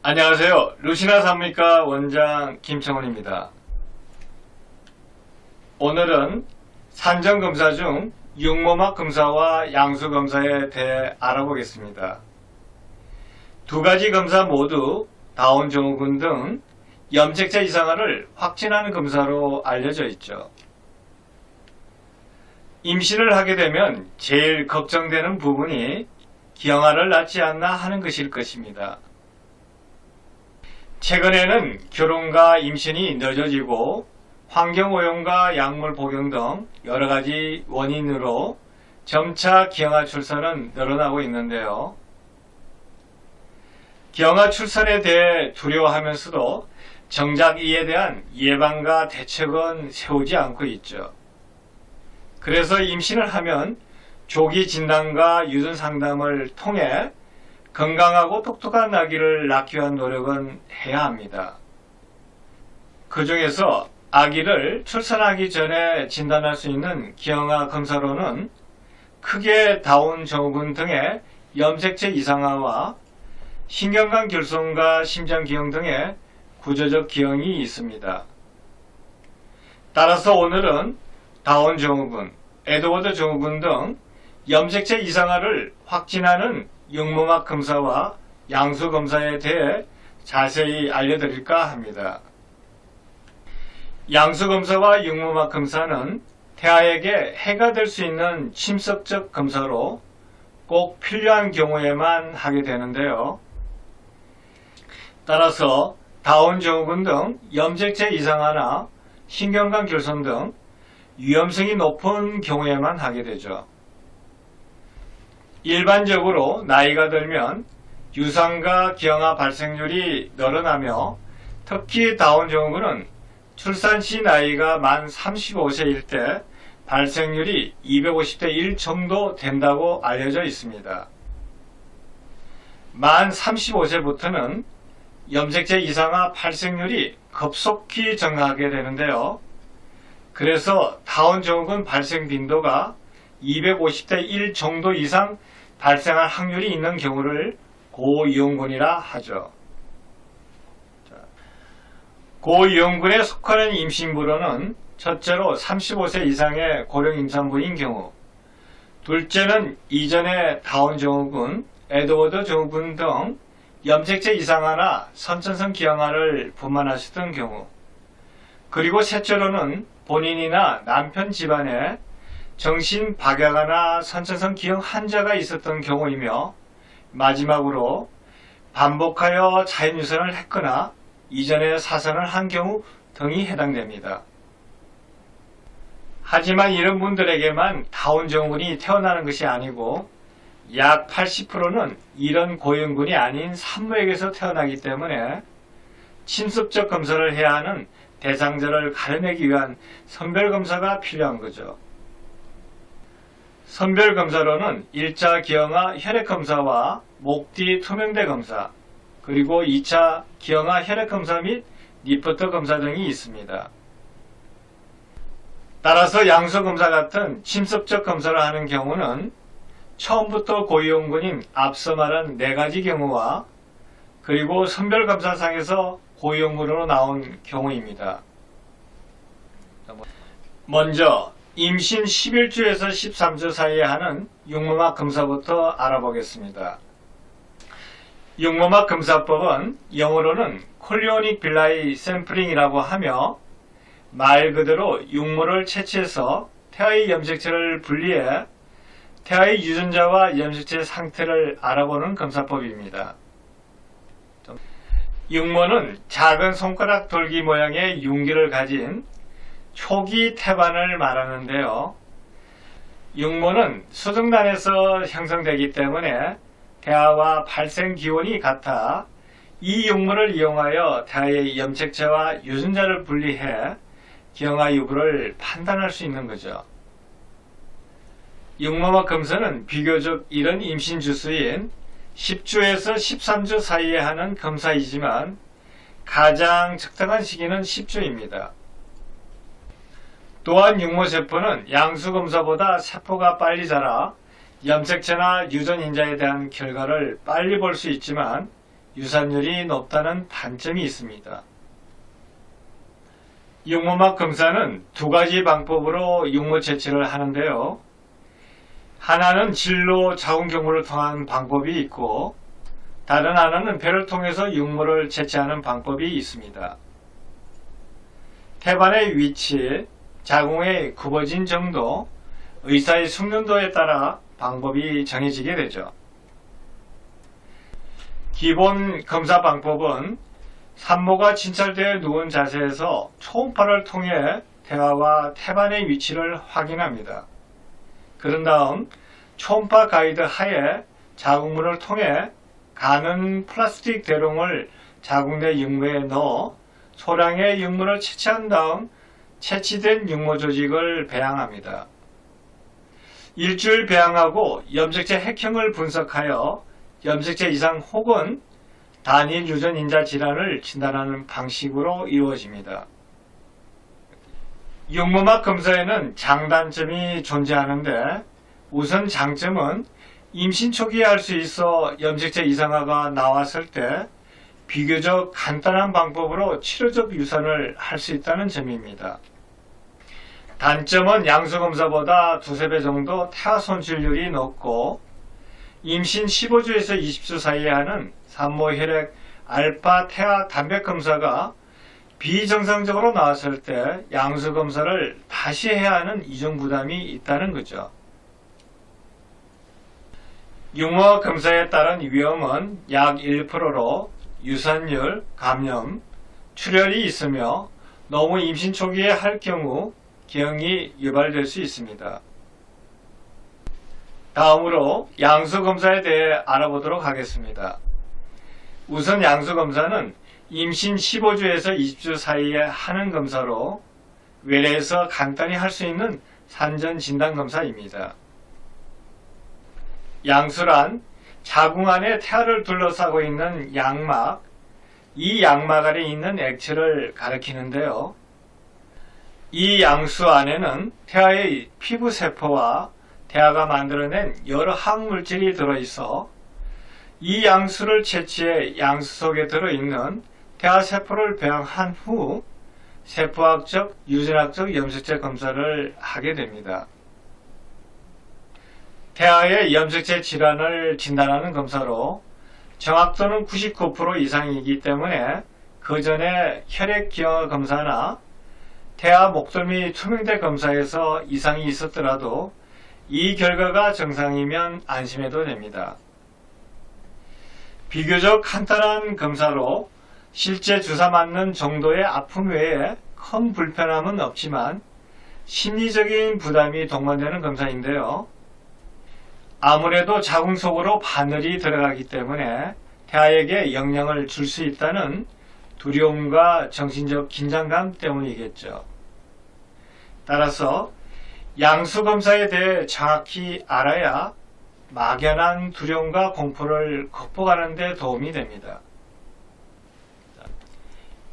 안녕하세요. 루시나 산부인과 원장 김청훈입니다. 오늘은 산정검사 중 육모막 검사와 양수검사에 대해 알아보겠습니다. 두 가지 검사 모두 다운 증후군 등 염색체 이상화를 확진하는 검사로 알려져 있죠. 임신을 하게 되면 제일 걱정되는 부분이 기형아를 낳지 않나 하는 것일 것입니다. 최근에는 결혼과 임신이 늦어지고 환경오염과 약물 복용 등 여러가지 원인으로 점차 기형아 출산은 늘어나고 있는데요. 기형아 출산에 대해 두려워하면서도 정작 이에 대한 예방과 대책은 세우지 않고 있죠. 그래서 임신을 하면 조기 진단과 유전 상담을 통해 건강하고 똑똑한 아기를 낳기 위한 노력은 해야 합니다. 그 중에서 아기를 출산하기 전에 진단할 수 있는 기형아 검사로는 크게 다운 증후군 등의 염색체 이상화와 신경관 결손과 심장기형 등의 구조적 기형이 있습니다. 따라서 오늘은 다운 증후군, 에드워드 증후군 등 염색체 이상화를 확진하는 육모막 검사와 양수 검사에 대해 자세히 알려드릴까 합니다. 양수 검사와 육모막 검사는 태아에게 해가 될 수 있는 침습적 검사로 꼭 필요한 경우에만 하게 되는데요. 따라서 다운 증후군 등 염색체 이상화나 신경관 결손 등 위험성이 높은 경우에만 하게 되죠. 일반적으로 나이가 들면 유산과 기형아 발생률이 늘어나며 특히 다운 증후군은 출산 시 나이가 만 35세일 때 발생률이 250대 1 정도 된다고 알려져 있습니다. 만 35세부터는 염색체 이상화 발생률이 급속히 증가하게 되는데요. 그래서 다운 증후군 발생 빈도가 250대 1 정도 이상 발생할 확률이 있는 경우를 고위험군이라 하죠. 고위험군에 속하는 임신부로는 첫째로 35세 이상의 고령 임산부인 경우, 둘째는 이전에 다운 증후군, 에드워드 증후군 등 염색체 이상화나 선천성 기형아를 분만하셨던 경우, 그리고 셋째로는 본인이나 남편 집안에 정신 박약아나 선천성 기형 환자가 있었던 경우이며, 마지막으로 반복하여 자연유산을 했거나 이전에 사선을 한 경우 등이 해당됩니다. 하지만 이런 분들에게만 다운 증후군이 태어나는 것이 아니고 약 80%는 이런 고형군이 아닌 산모에게서 태어나기 때문에 침습적 검사를 해야 하는 대상자를 가려내기 위한 선별검사가 필요한 거죠. 선별검사로는 1차 기형아 혈액검사와 목뒤 투명대 검사, 그리고 2차 기형아 혈액검사 및 리포터 검사 등이 있습니다. 따라서 양수검사 같은 침습적 검사를 하는 경우는 처음부터 고위험군인 앞서 말한 4가지 경우와 그리고 선별검사상에서 고위험군으로 나온 경우입니다. 먼저 임신 11주에서 13주 사이에 하는 육모막 검사부터 알아보겠습니다. 육모막 검사법은 영어로는 콜리오닉 빌라이 샘플링이라고 하며 말 그대로 육모를 채취해서 태아의 염색체를 분리해 태아의 유전자와 염색체 상태를 알아보는 검사법입니다. 육모는 작은 손가락 돌기 모양의 융기를 가진 초기 태반을 말하는데요. 육모는 수정란에서 형성되기 때문에 태아와 발생 기원이 같아 이 육모를 이용하여 태아의 염색체와 유전자를 분리해 기형아 여부를 판단할 수 있는 거죠. 육모막 검사는 비교적 이른 임신 주수인 10주에서 13주 사이에 하는 검사이지만 가장 적당한 시기는 10주입니다. 또한 육모세포는 양수검사보다 세포가 빨리 자라 염색체나 유전인자에 대한 결과를 빨리 볼 수 있지만 유산율이 높다는 단점이 있습니다. 육모막 검사는 두 가지 방법으로 육모 채취를 하는데요. 하나는 질로 자궁 경부를 통한 방법이 있고, 다른 하나는 폐를 통해서 육모를 채취하는 방법이 있습니다. 태반의 위치, 자궁의 굽어진 정도, 의사의 숙련도에 따라 방법이 정해지게 되죠. 기본 검사 방법은 산모가 진찰되어 누운 자세에서 초음파를 통해 태아와 태반의 위치를 확인합니다. 그런 다음 초음파 가이드 하에 자궁문을 통해 가는 플라스틱 대롱을 자궁 내 육모에 넣어 소량의 육모를 채취한 다음 채취된 육모 조직을 배양합니다. 일주일 배양하고 염색체 핵형을 분석하여 염색체 이상 혹은 단일 유전 인자 질환을 진단하는 방식으로 이루어집니다. 육모막 검사에는 장단점이 존재하는데, 우선 장점은 임신 초기에 할 수 있어 염색체 이상화가 나왔을 때 비교적 간단한 방법으로 치료적 유산을 할 수 있다는 점입니다. 단점은 양수검사보다 두세 배 정도 태아 손실률이 높고, 임신 15주에서 20주 사이에 하는 산모 혈액 알파 태아 단백 검사가 비정상적으로 나왔을 때 양수검사를 다시 해야 하는 이중 부담이 있다는 거죠. 육모 검사에 따른 위험은 약 1%로 유산율, 감염, 출혈이 있으며 너무 임신 초기에 할 경우 경이 유발될 수 있습니다. 다음으로 양수검사에 대해 알아보도록 하겠습니다. 우선 양수검사는 임신 15주에서 20주 사이에 하는 검사로 외래에서 간단히 할 수 있는 산전 진단검사입니다. 양수란 자궁 안에 태아를 둘러싸고 있는 양막, 이 양막 안에 있는 액체를 가리키는데요. 이 양수 안에는 태아의 피부세포와 태아가 만들어낸 여러 항물질이 들어있어 이 양수를 채취해 양수 속에 들어있는 태아세포를 배양한 후 세포학적, 유전학적 염색체 검사를 하게 됩니다. 태아의 염색체 질환을 진단하는 검사로 정확도는 99% 이상이기 때문에 그 전에 혈액기형아 검사나 태아 목덜미 투명대 검사에서 이상이 있었더라도 이 결과가 정상이면 안심해도 됩니다. 비교적 간단한 검사로 실제 주사 맞는 정도의 아픔 외에 큰 불편함은 없지만 심리적인 부담이 동반되는 검사인데요. 아무래도 자궁 속으로 바늘이 들어가기 때문에 태아에게 영향을 줄 수 있다는 두려움과 정신적 긴장감 때문이겠죠. 따라서 양수검사에 대해 정확히 알아야 막연한 두려움과 공포를 극복하는 데 도움이 됩니다.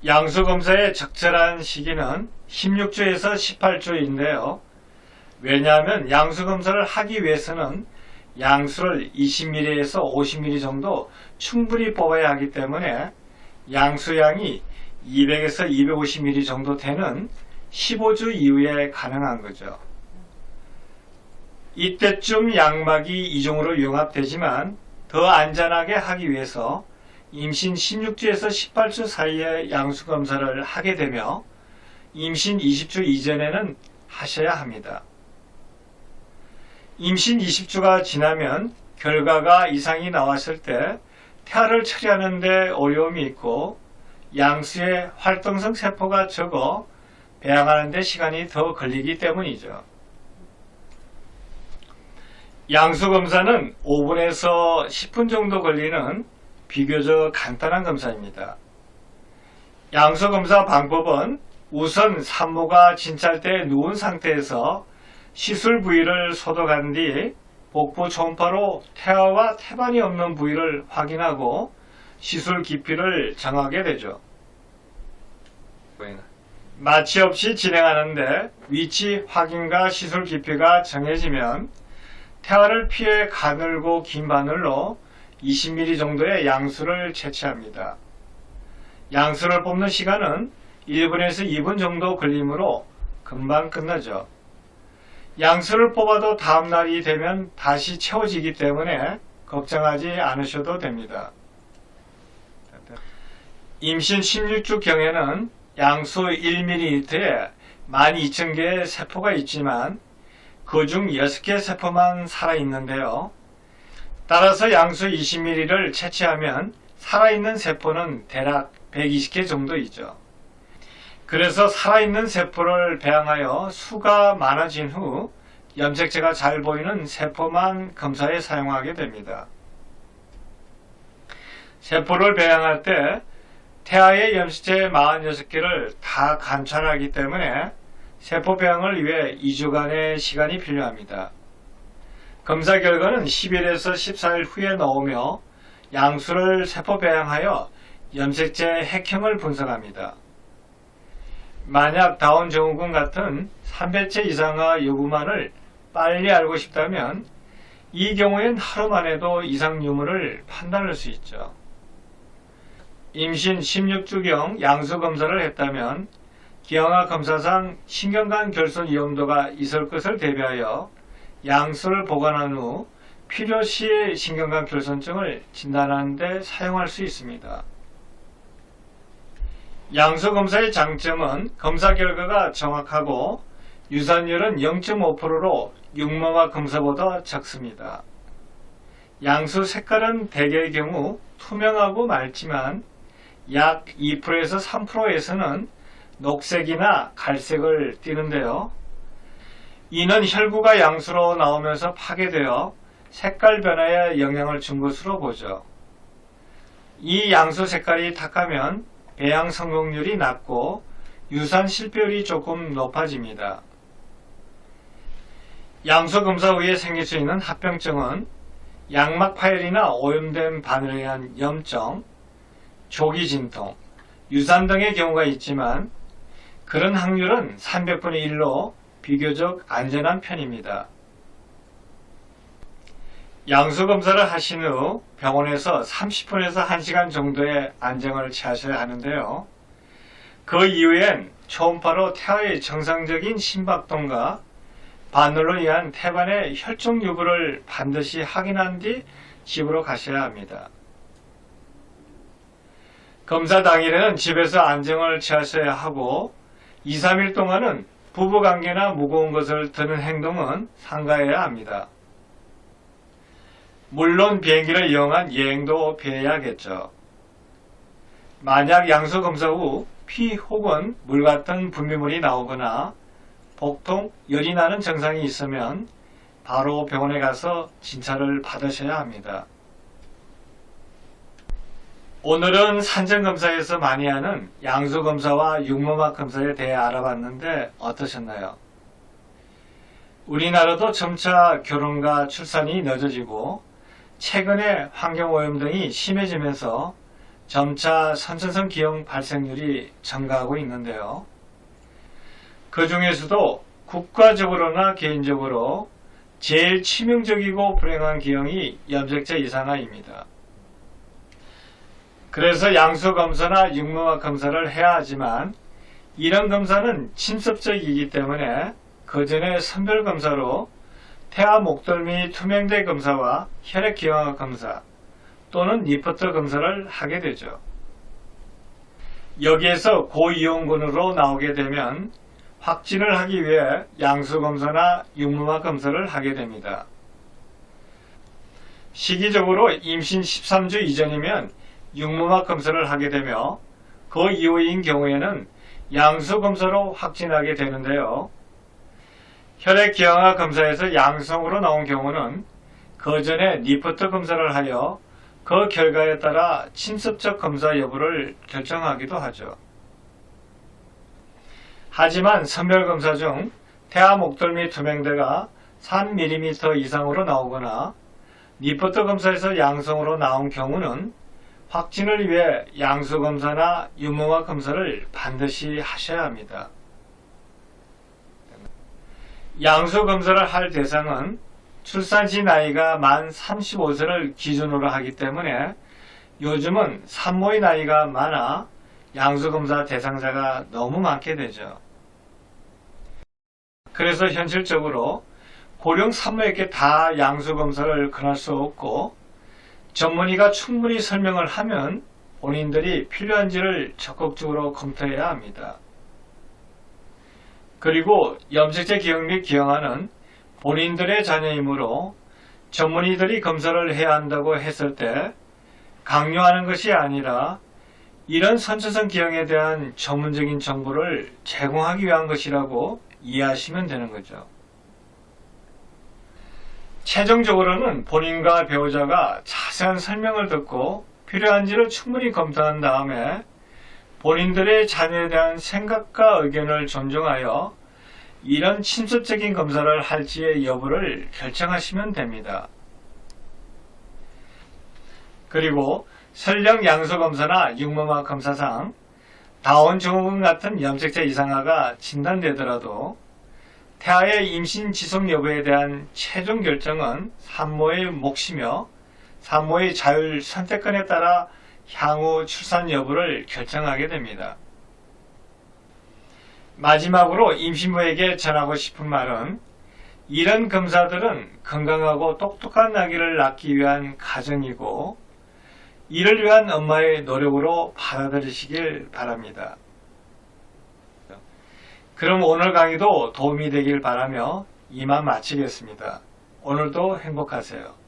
양수검사의 적절한 시기는 16주에서 18주인데요. 왜냐하면 양수검사를 하기 위해서는 양수를 20ml에서 50ml 정도 충분히 뽑아야 하기 때문에 양수량이 200에서 250ml 정도 되는 15주 이후에 가능한 거죠. 이때쯤 양막이 이종으로 융합되지만 더 안전하게 하기 위해서 임신 16주에서 18주 사이에 양수검사를 하게 되며 임신 20주 이전에는 하셔야 합니다. 임신 20주가 지나면 결과가 이상이 나왔을 때 태아를 처리하는 데 어려움이 있고 양수의 활동성 세포가 적어 배양하는 데 시간이 더 걸리기 때문이죠. 양수검사는 5분에서 10분 정도 걸리는 비교적 간단한 검사입니다. 양수검사 방법은 우선 산모가 진찰대에 누운 상태에서 시술 부위를 소독한 뒤 복부 초음파로 태아와 태반이 없는 부위를 확인하고 시술 깊이를 정하게 되죠. 마취 없이 진행하는데 위치 확인과 시술 깊이가 정해지면 태아를 피해 가늘고 긴 바늘로 20mm 정도의 양수를 채취합니다. 양수를 뽑는 시간은 1분에서 2분 정도 걸리므로 금방 끝나죠. 양수를 뽑아도 다음날이 되면 다시 채워지기 때문에 걱정하지 않으셔도 됩니다. 임신 16주 경에는 양수 1ml에 12,000개의 세포가 있지만 그중 6개 세포만 살아있는데요. 따라서 양수 20ml를 채취하면 살아있는 세포는 대략 120개 정도이죠. 그래서 살아있는 세포를 배양하여 수가 많아진 후 염색체가 잘 보이는 세포만 검사에 사용하게 됩니다. 세포를 배양할 때 태아의 염색체 46개를 다 관찰하기 때문에 세포 배양을 위해 2주간의 시간이 필요합니다. 검사 결과는 10일에서 14일 후에 나오며 양수를 세포 배양하여 염색체 핵형을 분석합니다. 만약 다운 증후군 같은 3배체 이상화 여부만을 빨리 알고 싶다면 이 경우엔 하루만 해도 이상 유무를 판단할 수 있죠. 임신 16주경 양수 검사를 했다면 기형아 검사상 신경관 결손 위험도가 있을 것을 대비하여 양수를 보관한 후 필요시에 신경관 결손증을 진단하는 데 사용할 수 있습니다. 양수 검사의 장점은 검사 결과가 정확하고 유산율은 0.5%로 육모마 검사보다 적습니다. 양수 색깔은 대개의 경우 투명하고 맑지만 약 2%에서 3%에서는 녹색이나 갈색을 띠는데요. 이는 혈구가 양수로 나오면서 파괴되어 색깔 변화에 영향을 준 것으로 보죠. 이 양수 색깔이 탁하면 배양 성공률이 낮고 유산 실패율이 조금 높아집니다. 양수 검사 후에 생길 수 있는 합병증은 양막 파열이나 오염된 바늘에 의한 염증, 조기 진통, 유산 등의 경우가 있지만 그런 확률은 300분의 1로 비교적 안전한 편입니다. 양수 검사를 하신 후 병원에서 30분에서 1시간 정도의 안정을 취하셔야 하는데요. 그 이후엔 초음파로 태아의 정상적인 심박동과 바늘로 인한 태반의 혈중 여부를 반드시 확인한 뒤 집으로 가셔야 합니다. 검사 당일에는 집에서 안정을 취하셔야 하고 2, 3일 동안은 부부관계나 무거운 것을 드는 행동은 삼가해야 합니다. 물론 비행기를 이용한 여행도 피해야겠죠. 만약 양수 검사 후 피 혹은 물 같은 분비물이 나오거나 복통, 열이 나는 증상이 있으면 바로 병원에 가서 진찰을 받으셔야 합니다. 오늘은 산정검사에서 많이 하는 양수검사와 육모막 검사에 대해 알아봤는데 어떠셨나요? 우리나라도 점차 결혼과 출산이 늦어지고 최근에 환경오염 등이 심해지면서 점차 선천성 기형 발생률이 증가하고 있는데요. 그 중에서도 국가적으로나 개인적으로 제일 치명적이고 불행한 기형이 염색체 이상화입니다. 그래서 양수검사나 육모막 검사를 해야 하지만 이런 검사는 침습적이기 때문에 그 전에 선별검사로 태아 목덜미 투명대 검사와 혈액 기형학 검사 또는 리포터 검사를 하게 되죠. 여기에서 고이용군으로 나오게 되면 확진을 하기 위해 양수검사나 육모막 검사를 하게 됩니다. 시기적으로 임신 13주 이전이면 육모막 검사를 하게 되며 그 이후인 경우에는 양수검사로 확진하게 되는데요. 혈액기형학 검사에서 양성으로 나온 경우는 그 전에 리포터 검사를 하여 그 결과에 따라 침습적 검사 여부를 결정하기도 하죠. 하지만 선별검사 중 태아 목덜미 투명대가 3mm 이상으로 나오거나 리포터 검사에서 양성으로 나온 경우는 확진을 위해 양수검사나 육모막 검사를 반드시 하셔야 합니다. 양수검사를 할 대상은 출산시 나이가 만 35세를 기준으로 하기 때문에 요즘은 산모의 나이가 많아 양수검사 대상자가 너무 많게 되죠. 그래서 현실적으로 고령 산모에게 다 양수검사를 권할 수 없고 전문의가 충분히 설명을 하면 본인들이 필요한지를 적극적으로 검토해야 합니다. 그리고 염색체 기형 및 기형아는 본인들의 자녀이므로 전문의들이 검사를 해야 한다고 했을 때 강요하는 것이 아니라 이런 선천성 기형에 대한 전문적인 정보를 제공하기 위한 것이라고 이해하시면 되는 거죠. 최종적으로는 본인과 배우자가 자세한 설명을 듣고 필요한지를 충분히 검토한 다음에 본인들의 자녀에 대한 생각과 의견을 존중하여 이런 침습적인 검사를 할지의 여부를 결정하시면 됩니다. 그리고 설령 양수검사나 육모막 검사상 다운 증후군 같은 염색체 이상화가 진단되더라도 태아의 임신 지속 여부에 대한 최종 결정은 산모의 몫이며 산모의 자율 선택권에 따라 향후 출산 여부를 결정하게 됩니다. 마지막으로 임신부에게 전하고 싶은 말은 이런 검사들은 건강하고 똑똑한 아기를 낳기 위한 과정이고 이를 위한 엄마의 노력으로 받아들이시길 바랍니다. 그럼 오늘 강의도 도움이 되길 바라며 이만 마치겠습니다. 오늘도 행복하세요.